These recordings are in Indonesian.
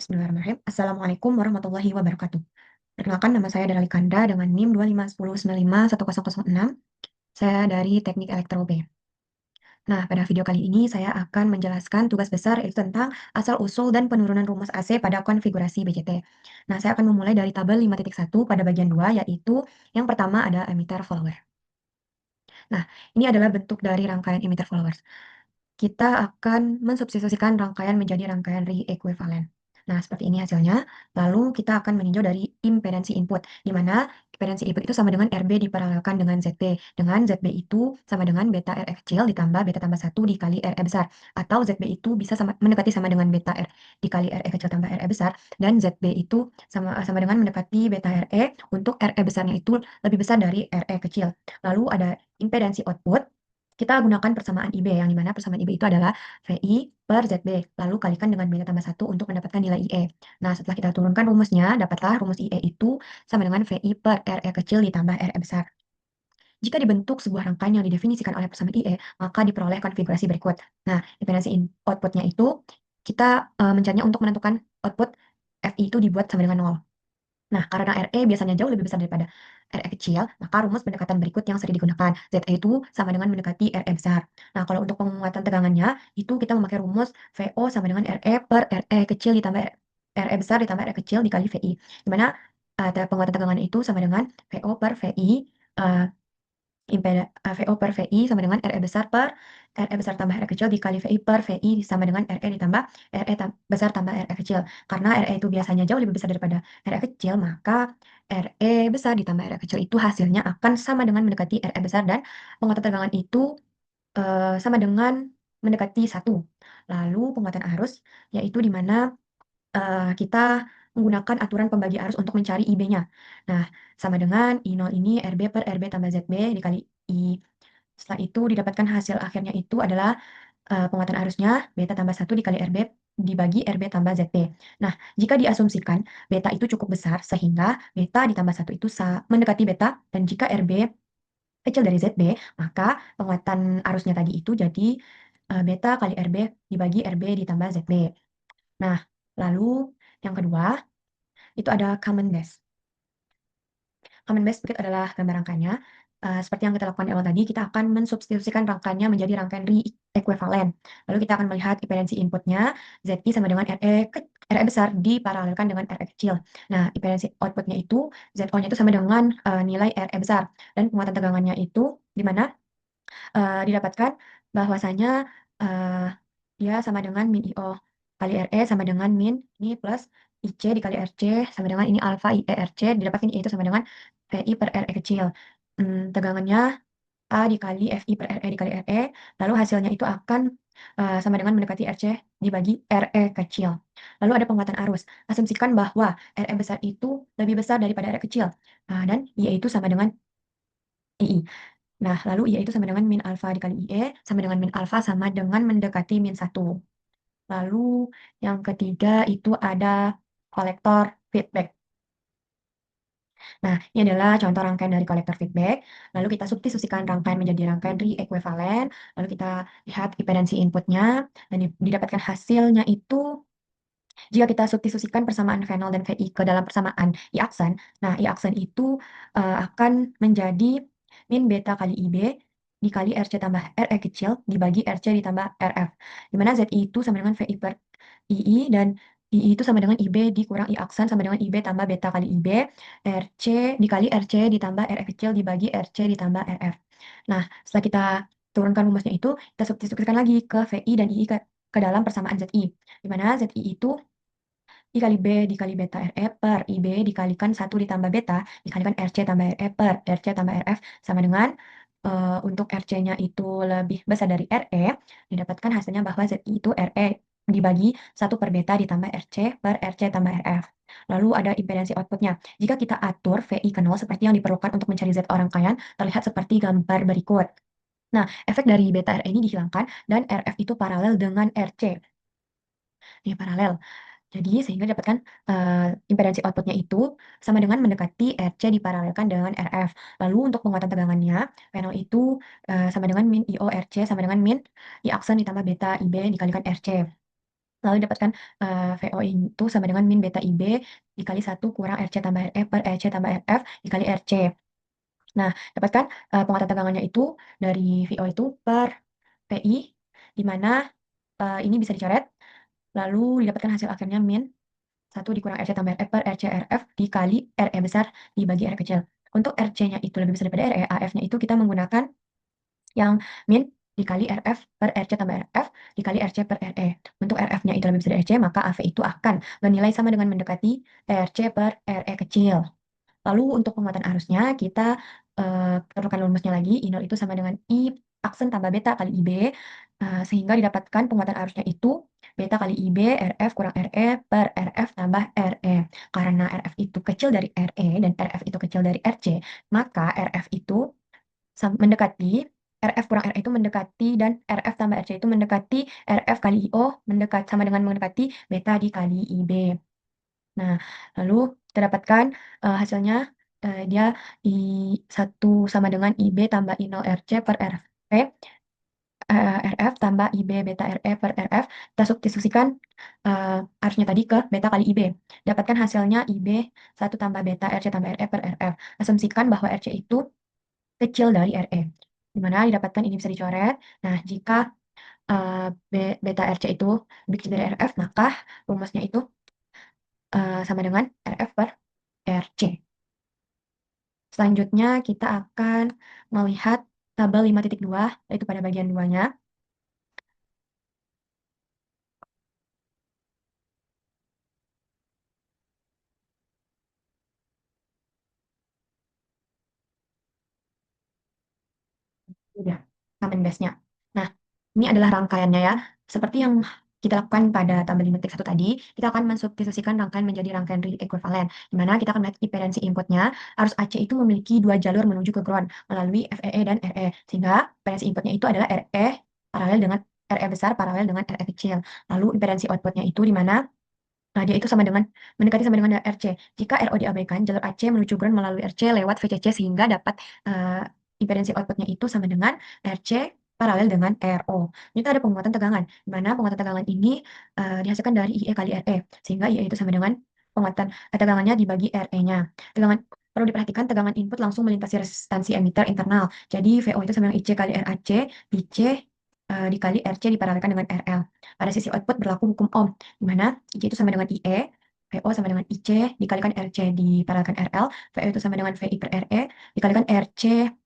Bismillahirrahmanirrahim. Assalamualaikum warahmatullahi wabarakatuh. Perkenalkan, nama saya Dara Likanda dengan NIM 251095106. Saya dari Teknik Elektro B. Nah, pada video kali ini saya akan menjelaskan tugas besar yaitu tentang asal-usul dan penurunan rumus AC pada konfigurasi BJT. Nah, saya akan memulai dari tabel 5.1 pada bagian 2, yaitu yang pertama ada emitter follower. Nah, ini adalah bentuk dari rangkaian emitter followers. Kita akan mensubstitusikan rangkaian menjadi rangkaian re-equivalent. Nah, seperti ini hasilnya. Lalu kita akan meninjau dari impedansi input, di mana impedansi input itu sama dengan RB diparalelkan dengan ZB. Dengan ZB itu sama dengan beta RE kecil ditambah beta tambah 1 dikali RE besar. Atau ZB itu bisa mendekati sama dengan beta R dikali RE kecil tambah RE besar. Dan ZB itu sama dengan mendekati beta RE untuk RE besarnya itu lebih besar dari RE kecil. Lalu ada impedansi output. Kita gunakan persamaan IB, yang dimana persamaan IB itu adalah VI per ZB, lalu kalikan dengan beta tambah 1 untuk mendapatkan nilai IE. Nah, setelah kita turunkan rumusnya, dapatlah rumus IE itu sama dengan VI per RE kecil ditambah RE besar. Jika dibentuk sebuah rangkaian yang didefinisikan oleh persamaan IE, maka diperoleh konfigurasi berikut. Nah, impedansi outputnya itu, kita mencarinya untuk menentukan output FI itu dibuat sama dengan 0. Nah, karena RE biasanya jauh lebih besar daripada RE kecil, maka rumus pendekatan berikut yang sering digunakan. ZE itu sama dengan mendekati RE besar. Nah, kalau untuk penguatan tegangannya, itu kita memakai rumus VO sama dengan RE per RE kecil ditambah RE besar ditambah RE kecil dikali VI. Di mana penguatan tegangan itu sama dengan VO per VI, VO per VI sama dengan RE besar per RE besar tambah RE kecil dikali VI per VI sama dengan RE ditambah RE besar tambah RE kecil. Karena RE itu biasanya jauh lebih besar daripada RE kecil, maka RE besar ditambah RE kecil itu hasilnya akan sama dengan mendekati RE besar, dan penguatan tegangan itu sama dengan mendekati 1. Lalu penguatan arus, yaitu di mana kita menggunakan aturan pembagi arus untuk mencari IB-nya. Nah, sama dengan I0 ini RB per RB tambah ZB dikali I. Setelah itu didapatkan hasil akhirnya itu adalah penguatan arusnya beta tambah 1 dikali RB dibagi RB tambah ZB. Nah, jika diasumsikan beta itu cukup besar sehingga beta ditambah 1 itu mendekati beta, dan jika RB kecil dari ZB, maka penguatan arusnya tadi itu jadi beta kali RB dibagi RB ditambah ZB. Nah, lalu yang kedua, itu ada common base. Common base Circuit adalah gambar rangkaiannya. Seperti yang kita lakukan di awal tadi, kita akan mensubstitusikan rangkaiannya menjadi rangkaian re-equivalent. Lalu kita akan melihat impedansi inputnya, ZI sama dengan RE besar diparalelkan dengan RE kecil. Nah, impedansi outputnya itu, ZO-nya itu sama dengan nilai RE besar. Dan penguatan tegangannya itu, di mana didapatkan bahwasanya dia sama dengan min IO kali RE sama dengan min ini plus IC dikali RC sama dengan ini alfa IE RC, didapatkan I itu sama dengan VI per RE kecil. Tegangannya A dikali FI per RE dikali RE, lalu hasilnya itu akan sama dengan mendekati RC dibagi RE kecil. Lalu ada penguatan arus. Asumsikan bahwa RE besar itu lebih besar daripada RE kecil, dan IE itu sama dengan II. Nah, lalu IE itu sama dengan min alfa dikali IE, sama dengan min alfa sama dengan mendekati min 1. Lalu yang ketiga itu ada kolektor feedback. Nah, ini adalah contoh rangkaian dari kolektor feedback. Lalu kita substitusikan rangkaian menjadi rangkaian re-equivalent. Lalu kita lihat impedansi inputnya, dan didapatkan hasilnya itu jika kita substitusikan persamaan V0 dan VI ke dalam persamaan I aksen. Nah, I aksen itu akan menjadi min beta kali IB dikali RC tambah RE kecil dibagi RC ditambah RF. Di mana ZI itu sama dengan VI per II, dan II itu sama dengan IB dikurang I aksen sama dengan IB tambah beta kali IB, RC dikali RC ditambah RE kecil dibagi RC ditambah RF. Nah, setelah kita turunkan rumusnya itu, kita substitusikan lagi ke VI dan II ke dalam persamaan ZI. Di mana ZI itu dikali B dikali beta RE per IB dikalikan 1 ditambah beta dikalikan RC tambah RE per RC tambah RF sama dengan untuk RC-nya itu lebih besar dari RE, didapatkan hasilnya bahwa ZI itu RE dibagi 1 per beta ditambah RC per RC tambah RF. Lalu ada impedansi outputnya. Jika kita atur VI ke 0 seperti yang diperlukan untuk mencari Z rangkaian, terlihat seperti gambar berikut. Nah, efek dari beta RE ini dihilangkan dan RF itu paralel dengan RC. Ini paralel. Jadi sehingga dapatkan impedansi outputnya itu sama dengan mendekati RC diparalelkan dengan RF. Lalu untuk penguatan tegangannya, panel itu sama dengan min IO RC sama dengan min I aksen ditambah beta IB dikalikan RC. lalu dapatkan VO itu sama dengan min beta IB dikali 1 kurang RC tambah RE per RC tambah RF dikali RC. Nah, dapatkan penguatan tegangannya itu dari VO itu per PI, di mana ini bisa dicoret, lalu didapatkan hasil akhirnya min 1 dikurang RC tambah RF per RC RF dikali RE besar dibagi RE kecil. Untuk RC-nya itu lebih besar daripada RE, AF-nya itu kita menggunakan yang min dikali RF per RC tambah RF dikali RC per RE. Untuk RF-nya itu lebih besar dari RC, maka AV itu akan bernilai sama dengan mendekati RC per RE kecil. Lalu untuk penguatan arusnya, kita perlukan rumusnya lagi. I0 itu sama dengan I aksen tambah beta kali IB, sehingga didapatkan penguatan arusnya itu beta kali IB, RF kurang RE per RF tambah RE. Karena RF itu kecil dari RE dan RF itu kecil dari RC, maka RF itu mendekati RF kurang RE itu mendekati dan RF tambah RC itu mendekati RF kali IO sama dengan mendekati beta dikali IB. Nah, lalu kita dapatkan hasilnya dia I1 sama dengan IB tambah I0 RC per RV, RF tambah IB beta RE per RF. Kita substitusikan arusnya tadi ke beta kali IB. Dapatkan hasilnya IB 1 tambah beta RC tambah RE per RF. Asumsikan bahwa RC itu kecil dari RE. Di mana didapatkan ini bisa dicoret. Nah, jika beta RC itu lebih kecil dari RF, maka rumusnya itu sama dengan RF per RC. Selanjutnya kita akan melihat tabel 5.2, yaitu pada bagian 2-nya. Udah, common base-nya. Nah, ini adalah rangkaiannya ya. Seperti yang kita lakukan pada tabel 5.1 tadi, kita akan mensubstitusikan rangkaian menjadi rangkaian real ekuivalen, di mana kita akan melihat impedansi inputnya. Arus AC itu memiliki dua jalur menuju ke ground melalui FEE dan RE, sehingga impedansi inputnya itu adalah RE paralel dengan RE besar paralel dengan RE kecil. Lalu impedansi outputnya itu di mana dia itu sama dengan mendekati sama dengan RC. Jika RO diabaikan, jalur AC menuju ground melalui RC lewat VCC sehingga dapat impedansi outputnya itu sama dengan RC paralel dengan RO. Ini ada penguatan tegangan, di mana penguatan tegangan ini dihasilkan dari IE kali RE, sehingga IE itu sama dengan penguatan tegangannya dibagi RE-nya. Tegangan perlu diperhatikan tegangan input langsung melintasi resistansi emitter internal. Jadi VO itu sama dengan IC kali RAC, IC dikali RC diparalelkan dengan RL. Pada sisi output berlaku hukum Ohm, di mana IC itu sama dengan IE, VO sama dengan IC dikalikan RC diparalelkan RL, VO itu sama dengan VI per RE dikalikan RC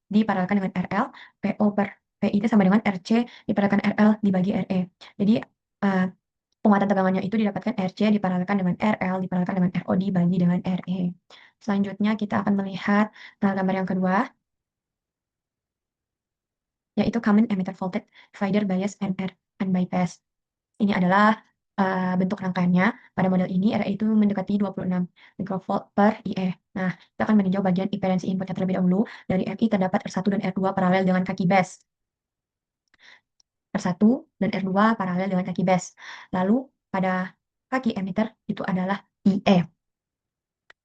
diparalelkan dengan RL, PO per PI itu sama dengan RC diparalelkan RL dibagi RE. Jadi eh, penguatan tegangannya itu didapatkan RC diparalelkan dengan RL diparalelkan dengan RO dibagi dengan RE. Selanjutnya kita akan melihat gambar yang kedua, yaitu common emitter voltage divider bias NR and bypass. Ini adalah bentuk rangkaiannya. Pada model ini RE itu mendekati 26 mikrovolt per IE. Nah, kita akan meninjau bagian impedansi inputnya terlebih dahulu. Dari RI terdapat R1 dan R2 paralel dengan kaki base. R1 dan R2 paralel dengan kaki base. Lalu pada kaki emitter itu adalah IE.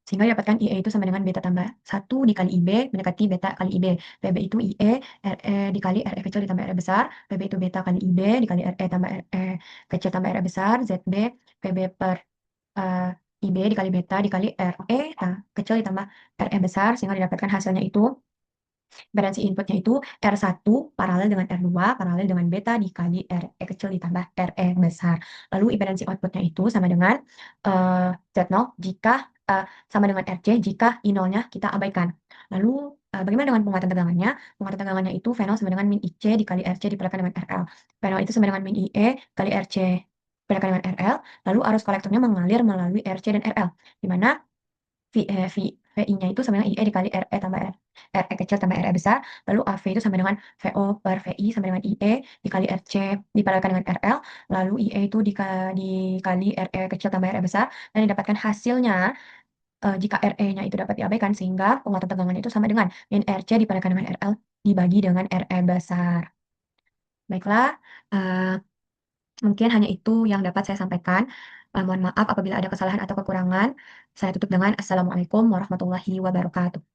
Sehingga dapatkan IE itu sama dengan beta tambah 1 dikali IB mendekati beta kali IB. PB itu IE, RE dikali RE kecil ditambah RE besar. PB itu beta kali IB dikali RE tambah RE kecil tambah RE besar. ZB, PB per eh, IB dikali beta dikali RE kecil ditambah RE besar. Sehingga didapatkan hasilnya itu impedansi inputnya itu R1 paralel dengan R2 paralel dengan beta dikali RE kecil ditambah RE besar. Lalu impedansi outputnya itu sama dengan Z0 jika sama dengan RC jika I0-nya kita abaikan. Lalu bagaimana dengan penguatan tegangannya? Penguatan tegangannya itu V0 sama dengan min IC dikali RC diperkalikan dengan RL. V0 itu sama dengan min IE kali RC diperkalikan dengan RL. Lalu arus kolektornya mengalir melalui RC dan RL. Di mana VI-nya itu sama dengan IE dikali RE tambah RE kecil tambah RE besar. Lalu AV itu sama dengan VO per VI sama dengan IE dikali RC diparalelkan dengan RL. Lalu IE itu dikali RE kecil tambah RE besar. Dan didapatkan hasilnya jika RE-nya itu dapat diabaikan sehingga penguatan tegangannya itu sama dengan min RC diparalelkan dengan RL dibagi dengan RE besar. Baiklah, mungkin hanya itu yang dapat saya sampaikan. Mohon maaf apabila ada kesalahan atau kekurangan. Saya tutup dengan Assalamualaikum warahmatullahi wabarakatuh.